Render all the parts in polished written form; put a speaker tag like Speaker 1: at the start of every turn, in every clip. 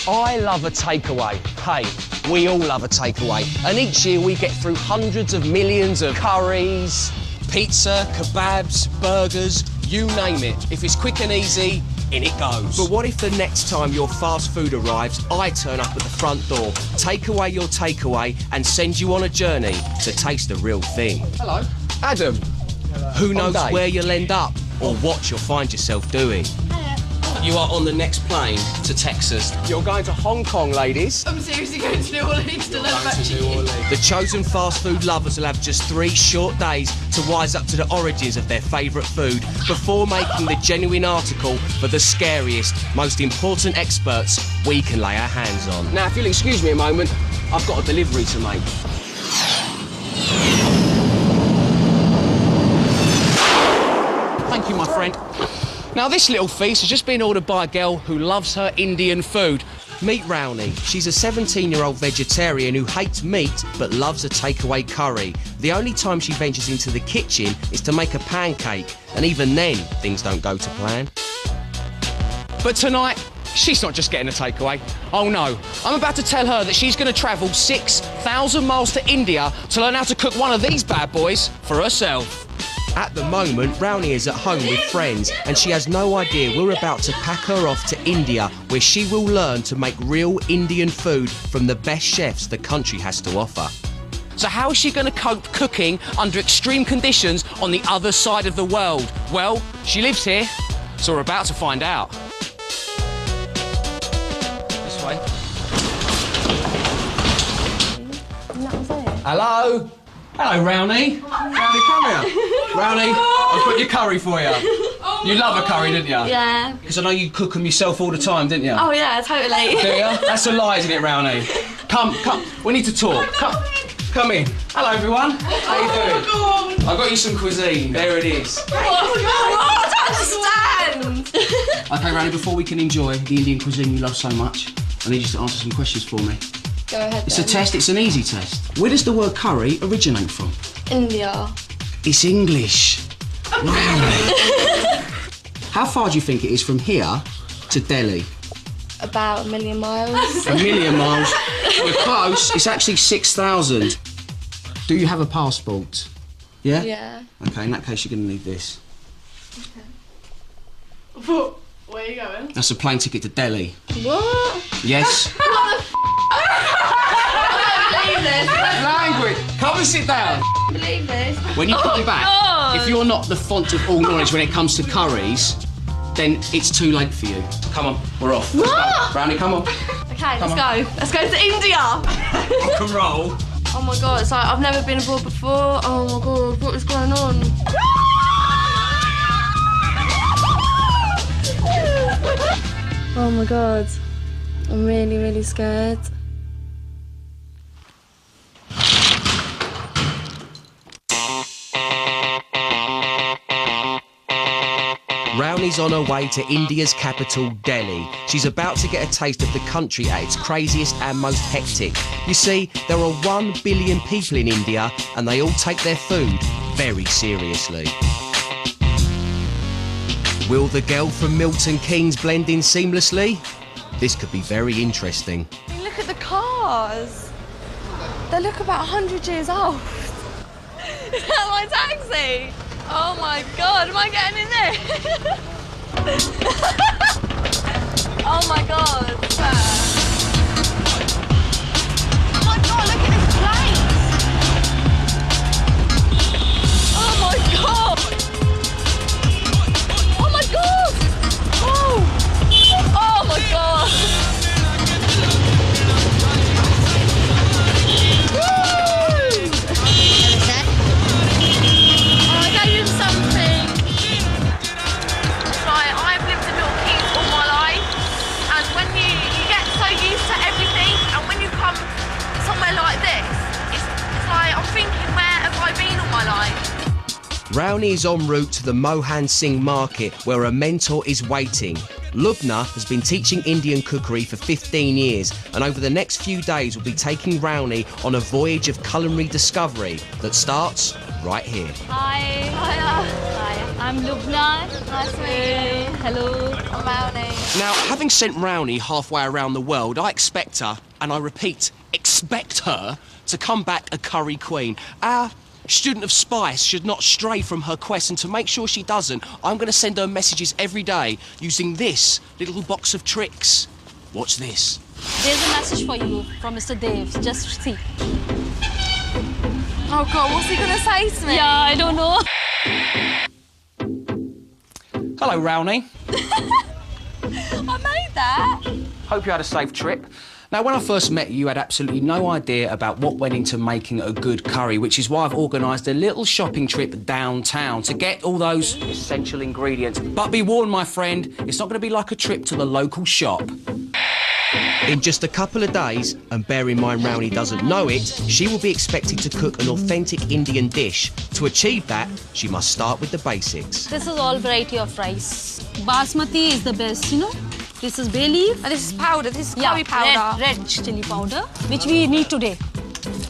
Speaker 1: I love a takeaway. Hey, we all love a takeaway. And each year we get through hundreds of millions of curries, pizza, kebabs, burgers, you name it. If it's quick and easy, in it goes. But what if the next time your fast food arrives, I turn up at the front door, take away your takeaway and send you on a journey to taste the real thing? Hello. Adam. Hello. Who knows where you'll end up or what you'll find yourself doing? You are on the next plane to Texas. You're going to Hong Kong, ladies.
Speaker 2: I'm seriously going to New Orleans to learn about cheese.
Speaker 1: The chosen fast food lovers will have just 3 short days to wise up to the origins of their favourite food before making the genuine article for the scariest, most important experts we can lay our hands on. Now, if you'll excuse me a moment, I've got a delivery to make. Thank you, my friend. Now, this little feast has just been ordered by a girl who loves her Indian food. Meet Rowney. She's a 17-year-old vegetarian who hates meat but loves a takeaway curry. The only time she ventures into the kitchen is to make a pancake, and even then, things don't go to plan. But tonight, she's not just getting a takeaway. Oh no, I'm about to tell her that she's going to travel 6,000 miles to India to learn how to cook one of these bad boys for herself. At the moment, Rowney is at home with friends and she has no idea we're about to pack her off to India, where she will learn to make real Indian food from the best chefs the country has to offer. So how is she going to cope cooking under extreme conditions on the other side of the world? Well, she lives here, so we're about to find out. This way. Hello? Hello, Rowney. Rowney, come here. Rowney, I've got your curry for you. You love a curry, didn't you?
Speaker 2: Yeah.
Speaker 1: Because I know you cook them yourself all the time, didn't you?
Speaker 2: Oh, yeah, totally.
Speaker 1: Do you? That's a lie, isn't it, Rowney? Come. We need to talk. Come in. Hello, everyone. How you doing?
Speaker 2: Oh,
Speaker 1: I've got you some cuisine. There it is.
Speaker 2: I don't understand.
Speaker 1: OK, Rowney, before we can enjoy the Indian cuisine you love so much, I need you to answer some questions for me.
Speaker 2: Go ahead,
Speaker 1: It's a test, it's an easy test. Where does the word curry originate from?
Speaker 2: India.
Speaker 1: It's English. How far do you think it is from here to Delhi?
Speaker 2: About 1,000,000 miles.
Speaker 1: 1,000,000 miles. We're close. It's actually 6,000. Do you have a passport? Yeah?
Speaker 2: Yeah.
Speaker 1: OK, in that case, you're going to need this.
Speaker 2: Okay. Where are you going?
Speaker 1: That's a plane ticket to Delhi.
Speaker 2: What?
Speaker 1: Yes.
Speaker 2: What the f***? I don't believe this.
Speaker 1: Language. Come and sit down.
Speaker 2: I don't believe this.
Speaker 1: When you come back,
Speaker 2: God.
Speaker 1: if you're not the font of all knowledge when it comes to curries, then it's too late for you. Come on, we're off. Let's go. Brownie, come on.
Speaker 2: Okay, let's go. Let's go to India.
Speaker 1: Rock and roll.
Speaker 2: Oh my God, it's like I've never been abroad before. Oh my God, what is going on? Oh my God, I'm really, really scared.
Speaker 1: Rowney's on her way to India's capital, Delhi. She's about to get a taste of the country at its craziest and most hectic. You see, there are 1 billion people in India and they all take their food very seriously. Will the girl from Milton Keynes blend in seamlessly? This could be very interesting.
Speaker 2: Look at the cars. They look about 100 years old. Is that my taxi? Oh my God, am I getting in there? Oh my God. Oh my God, look at this place. Oh my God. Oh my God. Oh. Oh my God.
Speaker 1: Rowney is en route to the Mohan Singh market where a mentor is waiting. Lubna has been teaching Indian cookery for 15 years and over the next few days will be taking Rowney on a voyage of culinary discovery that starts right here.
Speaker 2: Hi. Hiya. Hiya.
Speaker 3: I'm Lubna.
Speaker 2: Nice to meet you.
Speaker 3: Hello.
Speaker 2: I'm Melanie.
Speaker 1: Now, having sent Rowney halfway around the world, I expect her, and I repeat, expect her, to come back a curry queen. Our student of spice should not stray from her quest, and to make sure she doesn't, I'm going to send her messages every day using this little box of tricks. Watch this.
Speaker 3: There's a message for you from Mr. Dev. Just see.
Speaker 2: Oh God, what's he gonna say to me?
Speaker 3: Yeah, I don't know.
Speaker 1: Hello, Rowney.
Speaker 2: I made that.
Speaker 1: Hope you had a safe trip. Now, when I first met you, you had absolutely no idea about what went into making a good curry, which is why I've organised a little shopping trip downtown to get all those essential ingredients. But be warned, my friend, it's not going to be like a trip to the local shop. In just a couple of days, and bear in mind Rowney doesn't know it, she will be expected to cook an authentic Indian dish. To achieve that, she must start with the basics.
Speaker 3: This is all variety of rice. Basmati is the best, you know. This is bay leaf.
Speaker 2: And this is powder. This is curry powder.
Speaker 3: Red chili powder, which we need today.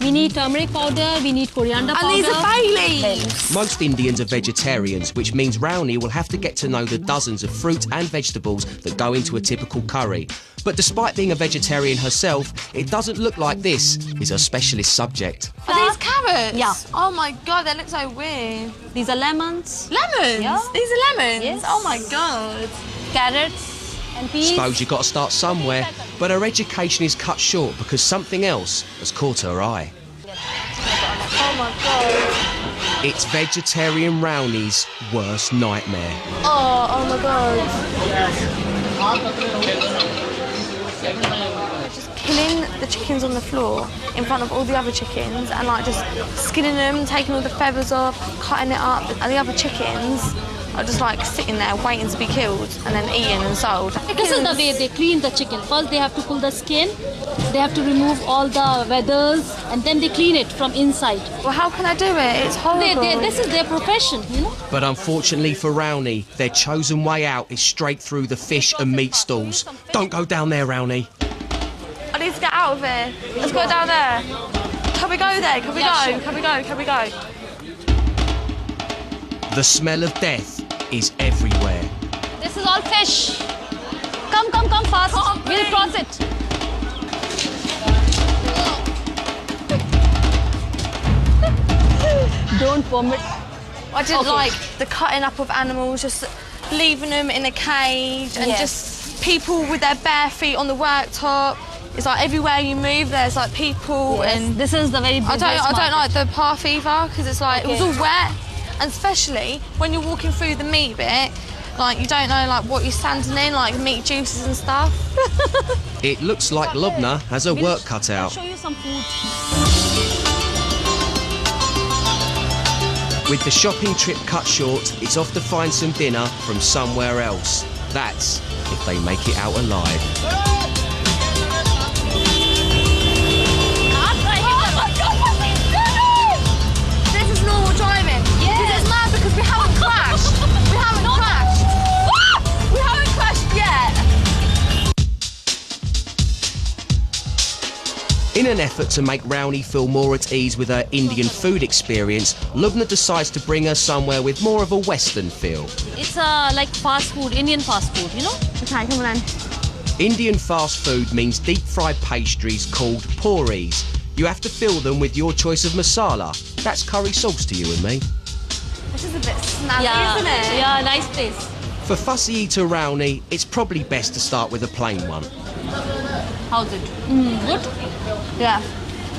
Speaker 3: We need turmeric powder, we need coriander powder.
Speaker 2: And these are bay leaves.
Speaker 1: Most Indians are vegetarians, which means Rowney will have to get to know the dozens of fruit and vegetables that go into a typical curry. But despite being a vegetarian herself, it doesn't look like this is her specialist subject.
Speaker 2: Are these carrots?
Speaker 3: Yeah.
Speaker 2: Oh my God, they look so weird.
Speaker 3: These are lemons.
Speaker 2: Lemons?
Speaker 3: Yeah.
Speaker 2: These are lemons?
Speaker 3: Yes.
Speaker 2: Oh my God.
Speaker 3: Carrots and peas.
Speaker 1: Suppose you've got to start somewhere, but her education is cut short because something else has caught her eye.
Speaker 2: Oh my God.
Speaker 1: It's vegetarian Rowney's worst nightmare.
Speaker 2: Oh my God. Just killing the chickens on the floor in front of all the other chickens and like just skinning them, taking all the feathers off, cutting it up, and the other chickens are just like sitting there waiting to be killed and then eaten and sold.
Speaker 3: This is the way they clean the chicken. First they have to pull the skin, they have to remove all the feathers, and then they clean it from inside.
Speaker 2: Well, how can I do it? It's horrible.
Speaker 3: This is their profession, you know.
Speaker 1: But unfortunately for Rowney, their chosen way out is straight through the fish and meat stalls. Don't go down there, Rowney.
Speaker 2: I need to get out of here. Let's go down there. Can we go there? Can we go?
Speaker 3: Sure.
Speaker 2: Can we go? Can we go?
Speaker 1: The smell of death is everywhere.
Speaker 3: This is all fish. Come fast. We'll cross it. Don't vomit.
Speaker 2: I didn't like the cutting up of animals, just leaving them in a cage and just people with their bare feet on the worktop. It's like everywhere you move, there's like people and
Speaker 3: this is the very biggest
Speaker 2: I don't
Speaker 3: market.
Speaker 2: like the path either because it's like it was all wet, and especially when you're walking through the meat bit, like you don't know like what you're standing in, like meat juices and stuff.
Speaker 1: It looks like Lubna has her work cut
Speaker 3: I'll
Speaker 1: out.
Speaker 3: show you some food.
Speaker 1: With the shopping trip cut short, it's off to find some dinner from somewhere else. That's if they make it out alive.
Speaker 2: This is normal driving. This is mad because we haven't crashed. We haven't crashed. We haven't crashed yet.
Speaker 1: In an effort to make Rowney feel more at ease with her Indian food experience, Lubna decides to bring her somewhere with more of a Western feel.
Speaker 3: It's like fast food, Indian fast food, you know?
Speaker 2: Okay, come on then.
Speaker 1: Indian fast food means deep-fried pastries called puris. You have to fill them with your choice of masala. That's curry sauce to you and me.
Speaker 2: This is a bit snazzy, isn't it?
Speaker 3: Yeah, nice place.
Speaker 1: For fussy eater Rowney, it's probably best to start with a plain one.
Speaker 3: How's it? Good?
Speaker 2: Yeah.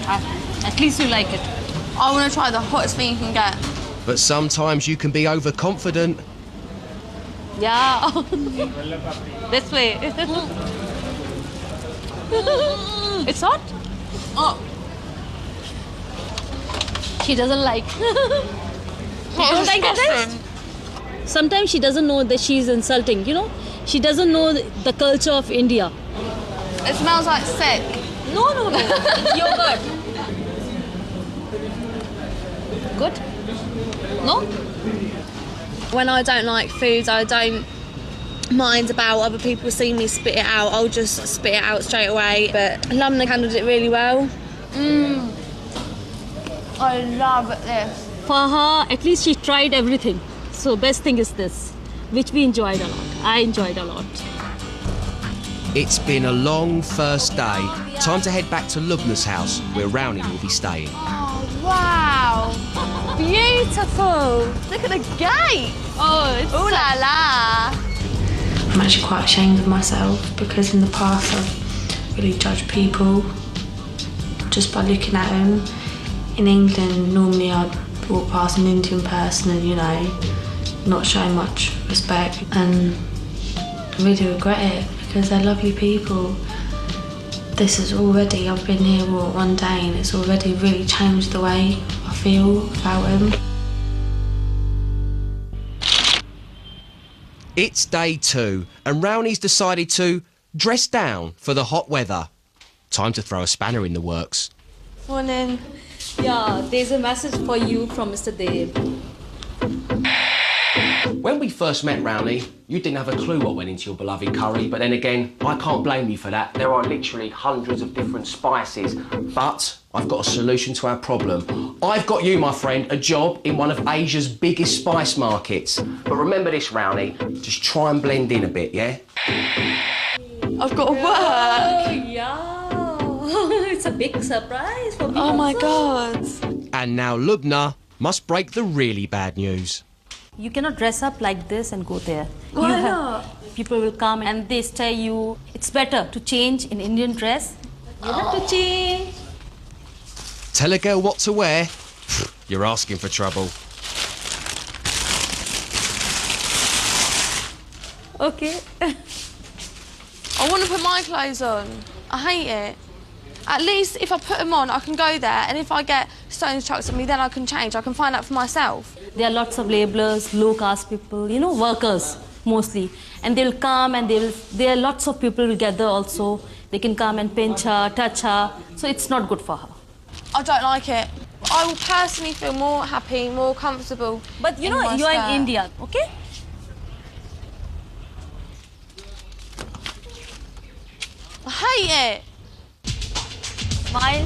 Speaker 3: At least you like it.
Speaker 2: I want to try the hottest thing you can get.
Speaker 1: But sometimes you can be overconfident.
Speaker 3: Yeah. This way. It's hot?
Speaker 2: Oh,
Speaker 3: She doesn't like. You don't like the taste? Sometimes she doesn't know that she's insulting, you know? She doesn't know the culture of India.
Speaker 2: it smells like sick.
Speaker 3: No. It's yogurt. Good? No?
Speaker 2: When I don't like foods, I don't mind about other people seeing me spit it out. I'll just spit it out straight away. But Lumna handled it really well. I love this.
Speaker 3: For her, at least she tried everything. So best thing is this, which we enjoyed a lot. I enjoyed a lot.
Speaker 1: It's been a long first day. Time to head back to Lubna's house, where Rowney will be staying.
Speaker 2: Oh, wow. Beautiful. Look at the gate. Oh, it's ooh la la. I'm actually quite ashamed of myself because in the past I've really judged people just by looking at them. In England, normally I'd walk past an Indian person and, you know, not show much respect, and I really regret it because they're lovely people. This is already, I've been here one day and it's already really changed the way I feel about them.
Speaker 1: It's day 2 and Rowney's decided to dress down for the hot weather. Time to throw a spanner in the works.
Speaker 2: Morning.
Speaker 3: Yeah, there's a message for you from Mr. Dev.
Speaker 1: When we first met, Rowney, you didn't have a clue what went into your beloved curry, but then again, I can't blame you for that. There are literally hundreds of different spices, but I've got a solution to our problem. I've got you, my friend, a job in one of Asia's biggest spice markets. But remember this, Rowney, just try and blend in a bit, yeah?
Speaker 2: I've got to work.
Speaker 3: Oh, yeah. It's a big surprise for me.
Speaker 2: Oh my God.
Speaker 1: And now Lubna must break the really bad news.
Speaker 3: You cannot dress up like this and go there.
Speaker 2: Why not?
Speaker 3: People will come and they tell you it's better to change in Indian dress. You have to change.
Speaker 1: Tell a girl what to wear? You're asking for trouble.
Speaker 3: Okay.
Speaker 2: I want to put my clothes on. I hate it. At least if I put them on, I can go there, and if I get stones chucked at me, then I can change. I can find out for myself.
Speaker 3: There are lots of laborers, low caste people, you know, workers mostly. And they'll come and there are lots of people will gather also. They can come and pinch her, touch her. So it's not good for her.
Speaker 2: I don't like it. I will personally feel more happy, more comfortable.
Speaker 3: But you know, you are in India, okay?
Speaker 2: I hate it.
Speaker 3: Smile.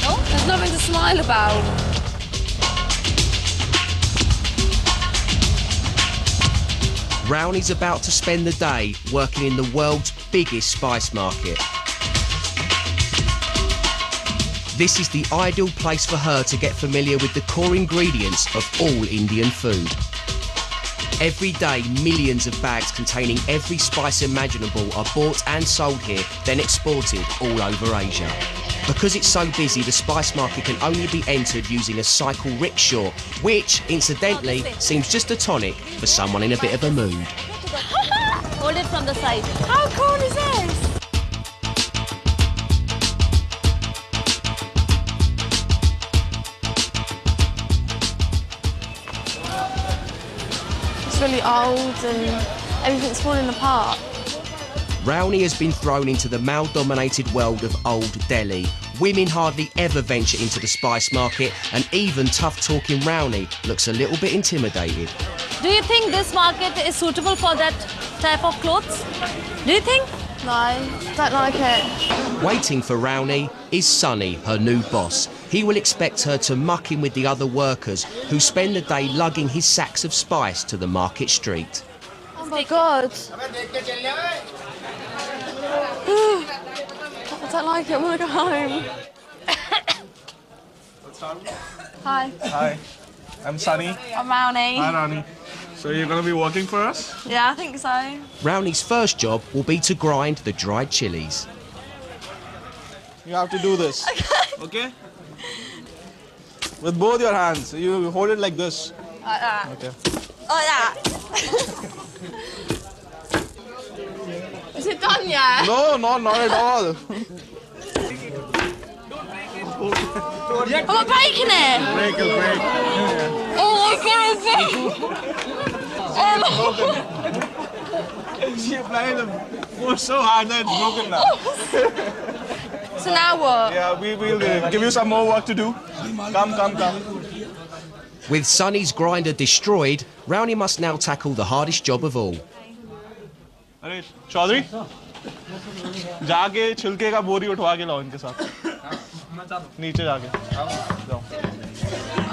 Speaker 3: No?
Speaker 2: There's nothing to smile about.
Speaker 1: Rowney's about to spend the day working in the world's biggest spice market. This is the ideal place for her to get familiar with the core ingredients of all Indian food. Every day, millions of bags containing every spice imaginable are bought and sold here, then exported all over Asia. Because it's so busy, the spice market can only be entered using a cycle rickshaw, which, incidentally, seems just a tonic for someone in a bit of a mood.
Speaker 3: Hold it from the side.
Speaker 2: How cool is this? It's really old and everything's falling apart.
Speaker 1: Rowney has been thrown into the male-dominated world of Old Delhi. Women hardly ever venture into the spice market, and even tough-talking Rowney looks a little bit intimidated.
Speaker 3: Do you think this market is suitable for that type of clothes? Do you think?
Speaker 2: No, don't like it.
Speaker 1: Waiting for Rowney is Sonny, her new boss. He will expect her to muck in with the other workers who spend the day lugging his sacks of spice to the market street.
Speaker 2: Oh my God. I don't like it. I want to go home. Hi.
Speaker 4: Hi, I'm Sunny.
Speaker 2: I'm Rowney.
Speaker 4: Hi, Rani. So you're going to be working for us?
Speaker 2: Yeah, I think so.
Speaker 1: Rowney's first job will be to grind the dried chilies.
Speaker 4: You have to do this. Okay? With both your hands. You hold it like this.
Speaker 2: Like that.
Speaker 4: Okay.
Speaker 2: Like that. Is it done yet?
Speaker 4: No, not at all.
Speaker 2: I'm not breaking it.
Speaker 4: Break it, break.
Speaker 2: Oh my God. Oh my.
Speaker 4: She applied the force so hard that it's broken now.
Speaker 2: So now what?
Speaker 4: Yeah, we will give you some more work to do. Come.
Speaker 1: With Sonny's grinder destroyed, Rowney must now tackle the hardest job of all.
Speaker 4: अरे चौधरी जाके छिलके का बोरी उठवा के लाओ इनके साथ नीचे जाके जाओ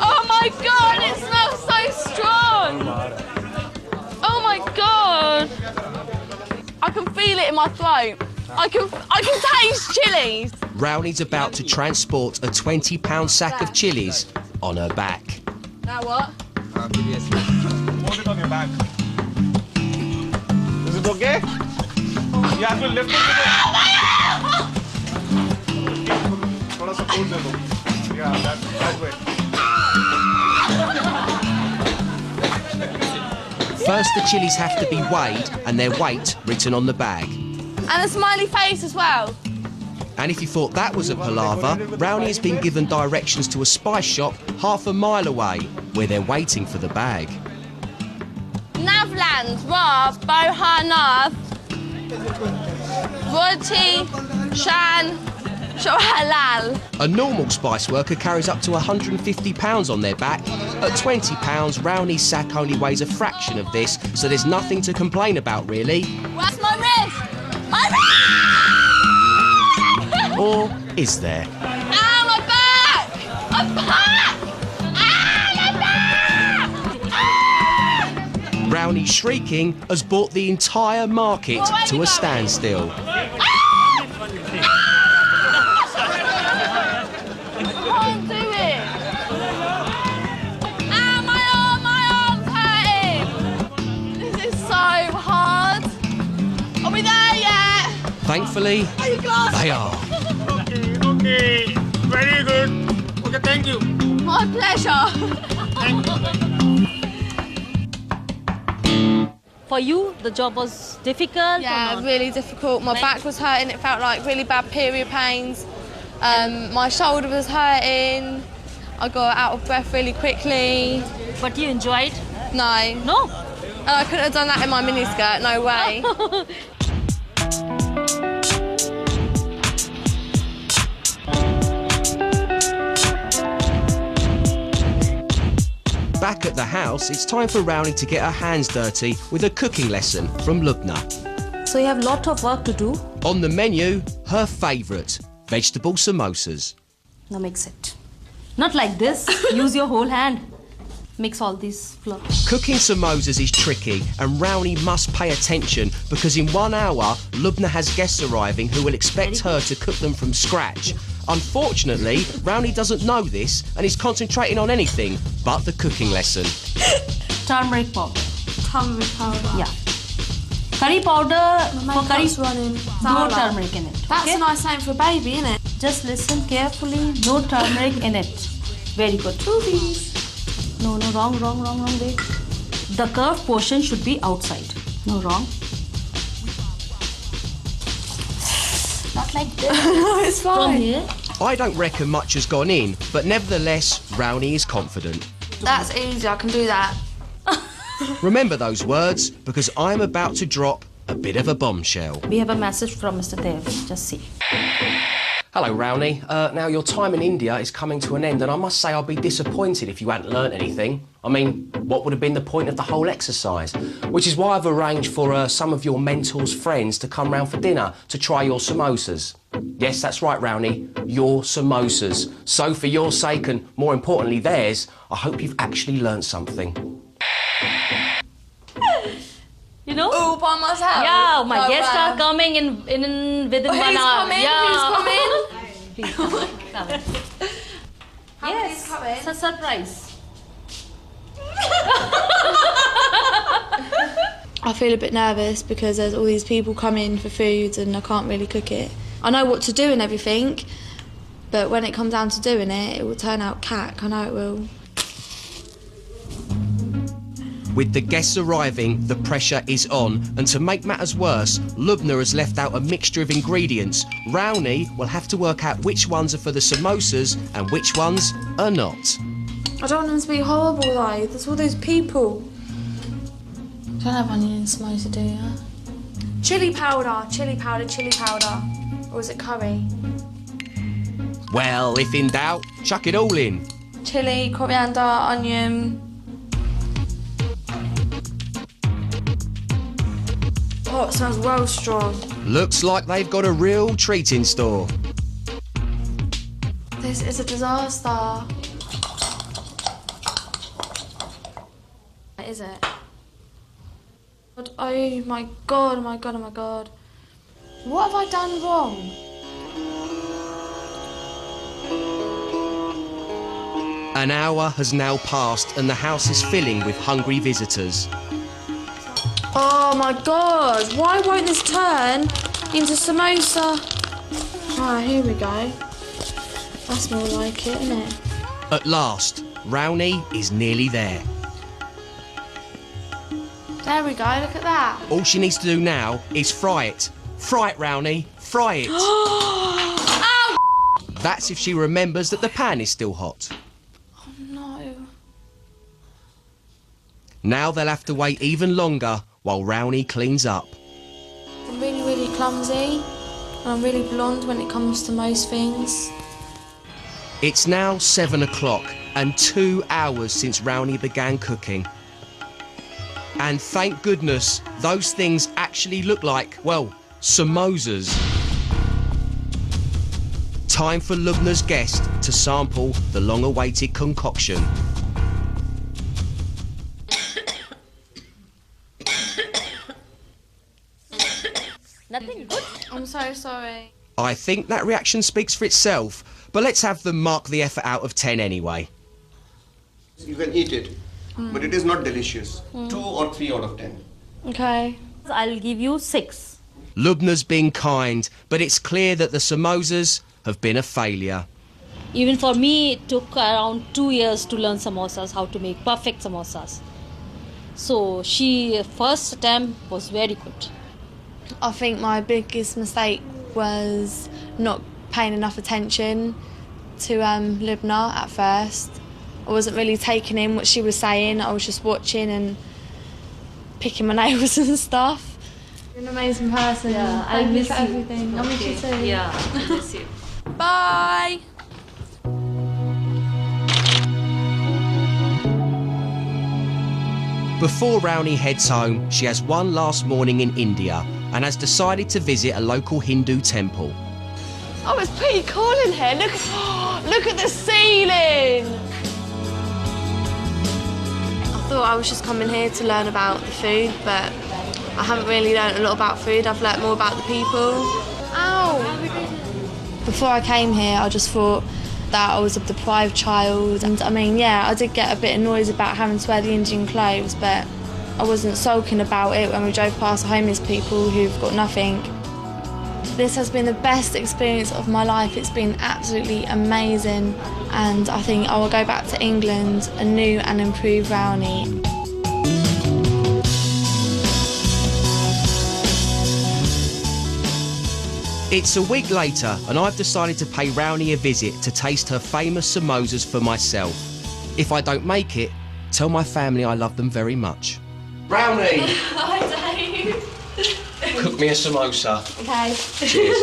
Speaker 2: Oh my my god, it smells so strong! Oh my god! I can feel it in my throat. I can taste chilies.
Speaker 1: Rowney's about to transport a £20 sack of chilies on her back.
Speaker 2: Now what?
Speaker 4: Hold it on your back. Is it okay? You have to lift it. थोड़ा support दे दो. Yeah, that way.
Speaker 1: First, the chilies have to be weighed and their weight written on the bag.
Speaker 2: And a smiley face as well.
Speaker 1: And if you thought that was a palaver, Rowney has been given directions to a spice shop half a mile away, where they're waiting for the bag.
Speaker 2: Navland, Ra, Bohanath, Roti, Shan, Shohalal.
Speaker 1: A normal spice worker carries up to £150 on their back. At £20, Rowney's sack only weighs a fraction of this, so there's nothing to complain about, really.
Speaker 2: What's my wrist? My wrist!
Speaker 1: Or is there?
Speaker 2: Ow, my back! My back! Ah, my back! Ah!
Speaker 1: Rowney shrieking has brought the entire market to a standstill. Thankfully, they are.
Speaker 4: Okay. Very good. Okay, thank you.
Speaker 2: My pleasure.
Speaker 3: For you, the job was difficult?
Speaker 2: Yeah,
Speaker 3: or not?
Speaker 2: really difficult. My back was hurting. It felt like really bad period pains. My shoulder was hurting. I got out of breath really quickly.
Speaker 3: But you enjoyed?
Speaker 2: No.
Speaker 3: No?
Speaker 2: And I couldn't have done that in my miniskirt. No way.
Speaker 1: Back at the house, it's time for Rowney to get her hands dirty with a cooking lesson from Lubna.
Speaker 3: So you have a lot of work to do.
Speaker 1: On the menu, her favourite, vegetable samosas.
Speaker 3: Now mix it. Not like this. Use your whole hand. Mix all these flour.
Speaker 1: Cooking samosas is tricky, and Rowney must pay attention because in 1 hour, Lubna has guests arriving who will expect her to cook them from scratch. Unfortunately, Rowney doesn't know this and is concentrating on anything but the cooking lesson.
Speaker 3: Turmeric powder.
Speaker 2: Turmeric powder.
Speaker 3: Yeah. Curry powder for curry.
Speaker 2: Running.
Speaker 3: No turmeric in it.
Speaker 2: That's
Speaker 3: okay?
Speaker 2: a nice name for a baby, isn't it?
Speaker 3: Just listen carefully. No turmeric in it. Very good. No, wrong, wait. The curved portion should be outside. No, wrong. Not like this.
Speaker 2: No, it's
Speaker 3: From
Speaker 2: fine.
Speaker 3: here.
Speaker 1: I don't reckon much has gone in, but nevertheless, Rowney is confident.
Speaker 2: That's easy, I can do that.
Speaker 1: Remember those words, because I'm about to drop a bit of a bombshell.
Speaker 3: We have a message from Mr. Dev. Just see.
Speaker 1: Hello, Rowney. Now, your time in India is coming to an end, and I must say I'd be disappointed if you hadn't learnt anything. I mean, what would have been the point of the whole exercise? Which is why I've arranged for some of your mentor's friends to come round for dinner to try your samosas. Yes, that's right, Rowney, your samosas. So for your sake, and more importantly theirs, I hope you've actually learnt something.
Speaker 3: You know?
Speaker 2: All by myself?
Speaker 3: Yeah, my
Speaker 2: No
Speaker 3: guests
Speaker 2: way.
Speaker 3: are coming in within 1 hour.
Speaker 2: Coming?
Speaker 3: Yeah.
Speaker 2: Who's coming?
Speaker 3: He's coming.
Speaker 2: How many's
Speaker 3: Yes,
Speaker 2: coming?
Speaker 3: it's a surprise.
Speaker 2: I feel a bit nervous because there's all these people coming for food and I can't really cook it. I know what to do and everything, but when it comes down to doing it, it will turn out cack. I know it will.
Speaker 1: With the guests arriving, the pressure is on, and to make matters worse, Lubna has left out a mixture of ingredients. Rowney will have to work out which ones are for the samosas and which ones are not.
Speaker 2: I don't want them to be horrible though. There's all those people. Don't have onion in samosa, do you? Chili powder. Or is it curry?
Speaker 1: Well, if in doubt, chuck it all in.
Speaker 2: Chili, coriander, onion. Oh, it smells well strong.
Speaker 1: Looks like they've got a real treat in store.
Speaker 2: This is a disaster. is it? Oh my god, oh my god, oh my god. What have I done wrong?
Speaker 1: An hour has now passed and the house is filling with hungry visitors.
Speaker 2: Oh my god, why won't this turn into samosa? Right, here we go. That's more like it, isn't it?
Speaker 1: At last, Rowney is nearly there.
Speaker 2: There we go, look at that.
Speaker 1: All she needs to do now is fry it. Fry it, Rowney, fry it.
Speaker 2: Ow!
Speaker 1: That's if she remembers that the pan is still hot.
Speaker 2: Oh no.
Speaker 1: Now they'll have to wait even longer while Rowney cleans up.
Speaker 2: I'm really, really clumsy. And I'm really blonde when it comes to most things.
Speaker 1: It's now 7 o'clock and 2 hours since Rowney began cooking. And thank goodness, those things actually look like, well, samosas. Time for Lubna's guest to sample the long-awaited concoction.
Speaker 3: Nothing good.
Speaker 2: I'm so sorry.
Speaker 1: I think that reaction speaks for itself, but let's have them mark the effort out of 10 anyway.
Speaker 5: You can eat it, but it is not delicious. 2 or 3 out of 10.
Speaker 2: Okay.
Speaker 3: I'll give you 6.
Speaker 1: Lubna's been kind, but it's clear that the samosas have been a failure.
Speaker 3: Even for me, it took around 2 years to learn samosas, how to make perfect samosas. So first attempt was very good.
Speaker 2: I think my biggest mistake was not paying enough attention to Lubna at first. I wasn't really taking in what she was saying. I was just watching and picking my nails and stuff. You're an amazing person.
Speaker 3: Yeah,
Speaker 2: Thank
Speaker 3: I
Speaker 2: you
Speaker 3: miss
Speaker 2: for
Speaker 3: you.
Speaker 2: everything. I miss you too.
Speaker 3: Yeah, I miss you.
Speaker 2: Bye.
Speaker 1: Before Rowney heads home, she has one last morning in India and has decided to visit a local Hindu temple.
Speaker 2: Oh, it's pretty cool in here. Look at the ceiling. I thought I was just coming here to learn about the food, but I haven't really learned a lot about food. I've learnt more about the people. Ow! Before I came here, I just thought that I was a deprived child. And I mean, yeah, I did get a bit annoyed about having to wear the Indian clothes, but I wasn't sulking about it when we drove past homeless people who've got nothing. This has been the best experience of my life. It's been absolutely amazing, and I think I will go back to England a new and improved Rowney.
Speaker 1: It's a week later and I've decided to pay Rowney a visit to taste her famous samosas for myself. If I don't make it, tell my family I love them very much. Rowney!
Speaker 2: Hi, Dave.
Speaker 1: Cook me a samosa.
Speaker 2: Okay.
Speaker 1: Cheers.